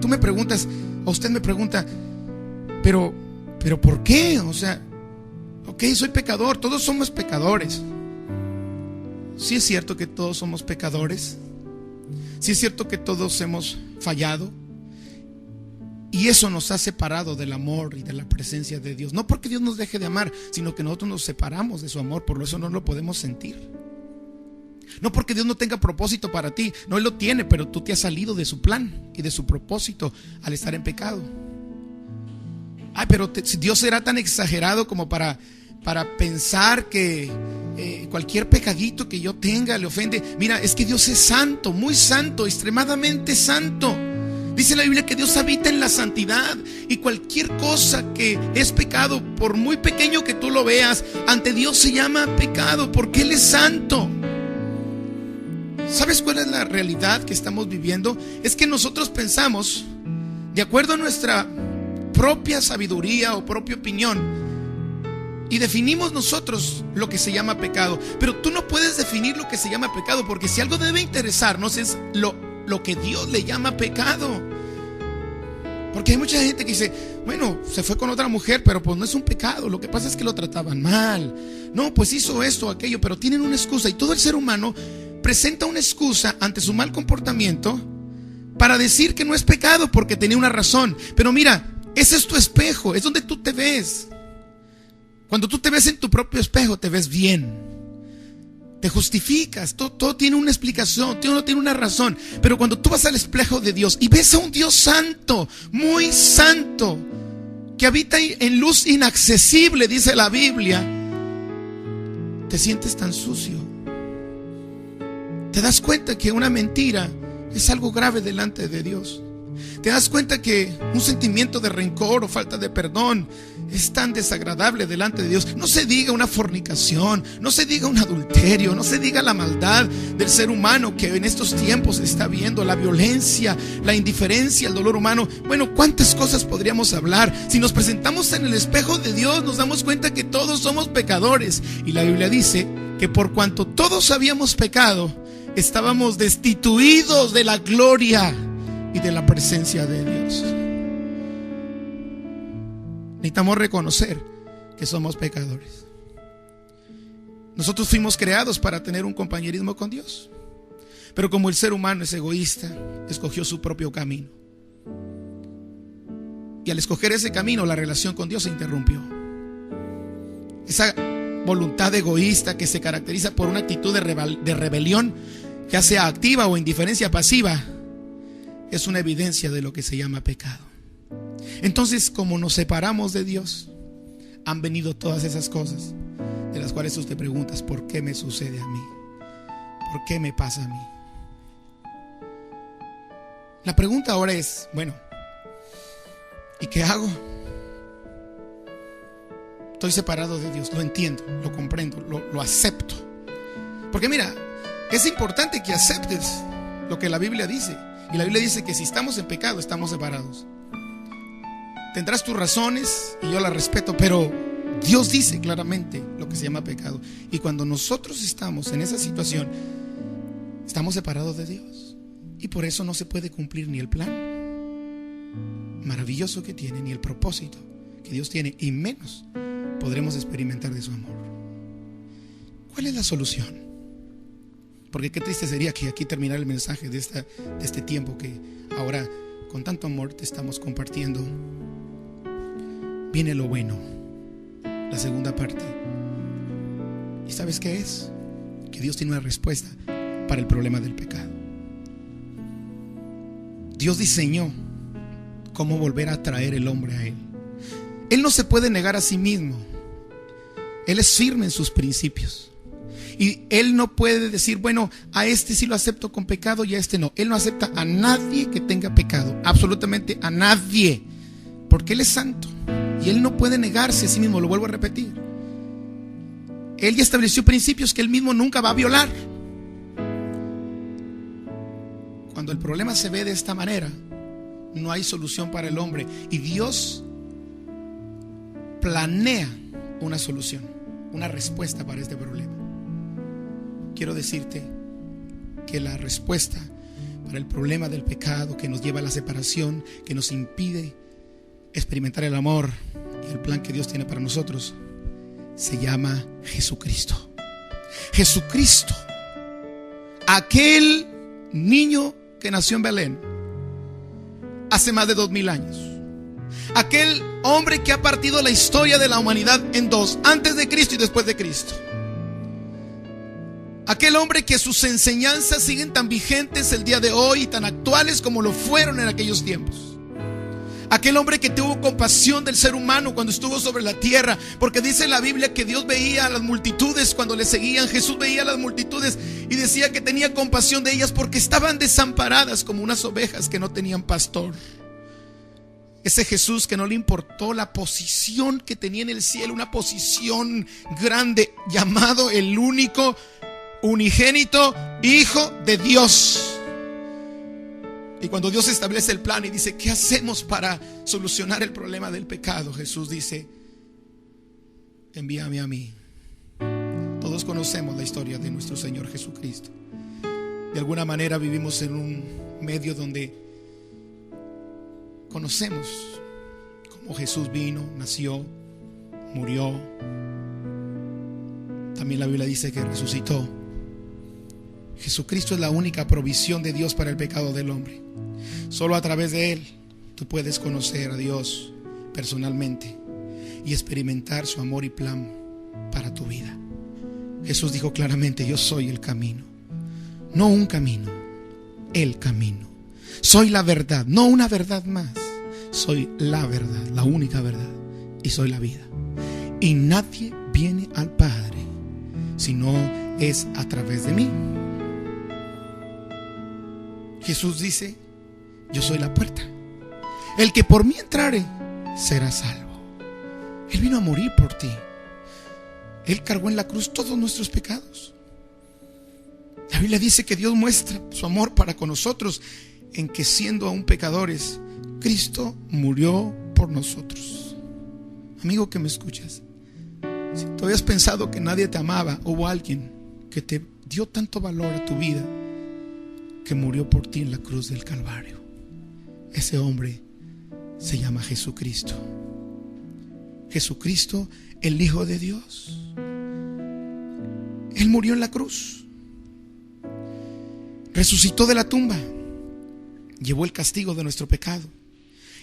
tú me preguntas, o usted me pregunta, pero ¿por qué? O sea, ok, soy pecador, todos somos pecadores. Sí es cierto que todos somos pecadores. Sí es cierto que todos hemos fallado. Y eso nos ha separado del amor y de la presencia de Dios. No porque Dios nos deje de amar, sino que nosotros nos separamos de su amor. Por eso no lo podemos sentir. No porque Dios no tenga propósito para ti. No, Él lo tiene, pero tú te has salido de su plan y de su propósito al estar en pecado. Ay, pero Dios será tan exagerado como para pensar que cualquier pecadito que yo tenga le ofende. Mira, es que Dios es santo, muy santo, extremadamente santo. Dice la Biblia que Dios habita en la santidad, y cualquier cosa que es pecado, por muy pequeño que tú lo veas, ante Dios se llama pecado, porque Él es santo. ¿Sabes cuál es la realidad que estamos viviendo? Es que nosotros pensamos, de acuerdo a nuestra propia sabiduría o propia opinión, y definimos nosotros lo que se llama pecado. Pero tú no puedes definir lo que se llama pecado, porque si algo debe interesarnos es lo que Dios le llama pecado. Porque hay mucha gente que dice, bueno, se fue con otra mujer, pero pues no es un pecado, lo que pasa es que lo trataban mal. No, pues hizo esto o aquello, pero tienen una excusa. Y todo el ser humano presenta una excusa ante su mal comportamiento para decir que no es pecado, porque tenía una razón. Pero mira, ese es tu espejo, es donde tú te ves. Cuando tú te ves en tu propio espejo, te ves bien, te justificas, todo tiene una explicación, todo tiene una razón. Pero cuando tú vas al espejo de Dios y ves a un Dios santo, muy santo, que habita en luz inaccesible, dice la Biblia, te sientes tan sucio. Te das cuenta que una mentira es algo grave delante de Dios. Te das cuenta que un sentimiento de rencor o falta de perdón es tan desagradable delante de Dios. No se diga una fornicación, no se diga un adulterio, no se diga la maldad del ser humano que en estos tiempos se está viendo, la violencia, la indiferencia, el dolor humano. Bueno, ¿cuántas cosas podríamos hablar? Si nos presentamos en el espejo de Dios, nos damos cuenta que todos somos pecadores. Y la Biblia dice que por cuanto todos habíamos pecado, estábamos destituidos de la gloria y de la presencia de Dios. Necesitamos reconocer que somos pecadores. Nosotros fuimos creados para tener un compañerismo con Dios, pero como el ser humano es egoísta, escogió su propio camino. Y al escoger ese camino, la relación con Dios se interrumpió. Esa voluntad egoísta que se caracteriza por una actitud de rebelión, ya sea activa o indiferencia pasiva, es una evidencia de lo que se llama pecado. Entonces, como nos separamos de Dios, han venido todas esas cosas de las cuales usted pregunta: ¿por qué me sucede a mí? ¿Por qué me pasa a mí? La pregunta ahora es, bueno, ¿y qué hago? Estoy separado de Dios, lo entiendo, lo comprendo, lo acepto. Porque mira, es importante que aceptes lo que la Biblia dice. Y la Biblia dice que si estamos en pecado, estamos separados. Tendrás tus razones y yo las respeto, pero Dios dice claramente lo que se llama pecado. Y cuando nosotros estamos en esa situación, estamos separados de Dios. Y por eso no se puede cumplir ni el plan maravilloso que tiene, ni el propósito que Dios tiene, y menos podremos experimentar de su amor. ¿Cuál es la solución? Porque qué triste sería que aquí terminara el mensaje de este tiempo que ahora con tanto amor te estamos compartiendo. Viene lo bueno, la segunda parte. ¿Y sabes qué es? Que Dios tiene una respuesta para el problema del pecado. Dios diseñó cómo volver a atraer el hombre a Él. Él no se puede negar a sí mismo. Él es firme en sus principios. Y Él no puede decir, bueno, a este sí lo acepto con pecado y a este no. Él no acepta a nadie que tenga pecado, absolutamente a nadie, porque Él es santo y Él no puede negarse a sí mismo. Lo vuelvo a repetir. Él ya estableció principios que Él mismo nunca va a violar. Cuando el problema se ve de esta manera, no hay solución para el hombre, y Dios planea una solución, una respuesta para este problema. Quiero decirte que la respuesta para el problema del pecado que nos lleva a la separación, que nos impide experimentar el amor y el plan que Dios tiene para nosotros, se llama Jesucristo. Jesucristo, aquel niño que nació en Belén hace más de 2000 años, aquel hombre que ha partido la historia de la humanidad en dos, antes de Cristo y después de Cristo. Aquel hombre que sus enseñanzas siguen tan vigentes el día de hoy y tan actuales como lo fueron en aquellos tiempos. Aquel hombre que tuvo compasión del ser humano cuando estuvo sobre la tierra, porque dice la Biblia que Dios veía a las multitudes cuando le seguían. Jesús veía a las multitudes y decía que tenía compasión de ellas porque estaban desamparadas como unas ovejas que no tenían pastor. Ese Jesús que no le importó la posición que tenía en el cielo, una posición grande, llamado el único unigénito Hijo de Dios. Y cuando Dios establece el plan y dice, ¿qué hacemos para solucionar el problema del pecado? Jesús dice, envíame a mí. Todos conocemos la historia de nuestro Señor Jesucristo. De alguna manera vivimos en un medio donde conocemos cómo Jesús vino, nació, murió. También la Biblia dice que resucitó. Jesucristo es la única provisión de Dios para el pecado del hombre. Solo a través de Él tú puedes conocer a Dios personalmente y experimentar su amor y plan para tu vida. Jesús dijo claramente, yo soy el camino. No un camino, el camino. Soy la verdad, no una verdad más. Soy la verdad, la única verdad. Y soy la vida. Y nadie viene al Padre si no es a través de mí. Jesús dice, yo soy la puerta. El que por mí entrare será salvo. Él vino a morir por ti. Él cargó en la cruz todos nuestros pecados. La Biblia dice que Dios muestra su amor para con nosotros en que siendo aún pecadores, Cristo murió por nosotros. Amigo que me escuchas, si tú habías pensado que nadie te amaba, hubo alguien que te dio tanto valor a tu vida que murió por ti en la cruz del Calvario. Ese hombre se llama Jesucristo. Jesucristo, el Hijo de Dios. Él murió en la cruz, resucitó de la tumba, llevó el castigo de nuestro pecado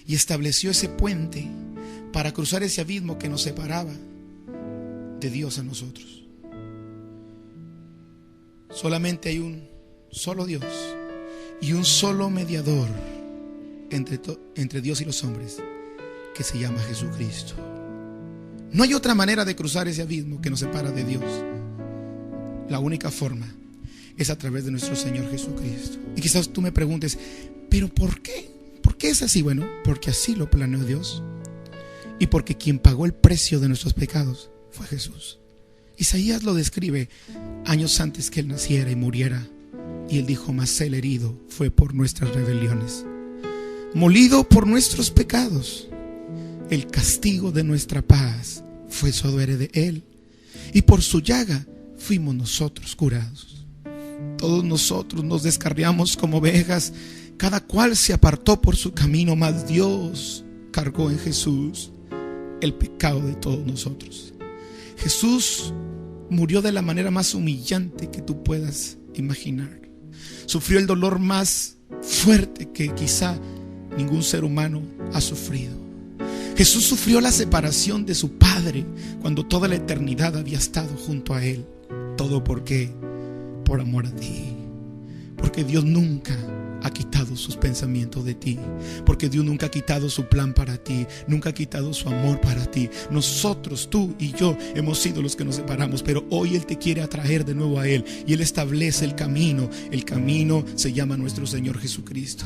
y estableció ese puente para cruzar ese abismo que nos separaba de Dios a nosotros. Solamente hay un solo Dios y un solo mediador entre Dios y los hombres, que se llama Jesucristo. No hay otra manera de cruzar ese abismo que nos separa de Dios. La única forma es a través de nuestro Señor Jesucristo. Y quizás tú me preguntes, ¿pero por qué? ¿Por qué es así? Bueno, porque así lo planeó Dios y porque quien pagó el precio de nuestros pecados fue Jesús. Isaías lo describe años antes que Él naciera y muriera. Y Él dijo, mas Él herido fue por nuestras rebeliones, molido por nuestros pecados. El castigo de nuestra paz fue sobre Él, y por su llaga fuimos nosotros curados. Todos nosotros nos descarriamos como ovejas, cada cual se apartó por su camino, mas Dios cargó en Jesús el pecado de todos nosotros. Jesús murió de la manera más humillante que tú puedas imaginar. Sufrió el dolor más fuerte que quizá ningún ser humano ha sufrido. Jesús sufrió la separación de su Padre cuando toda la eternidad había estado junto a Él. ¿Todo por qué? Por amor a ti. Porque Dios nunca ha quitado sus pensamientos de ti. Porque Dios nunca ha quitado su plan para ti. Nunca ha quitado su amor para ti. Nosotros, tú y yo, hemos sido los que nos separamos, pero hoy Él te quiere atraer de nuevo a Él. Y Él establece el camino. El camino se llama nuestro Señor Jesucristo.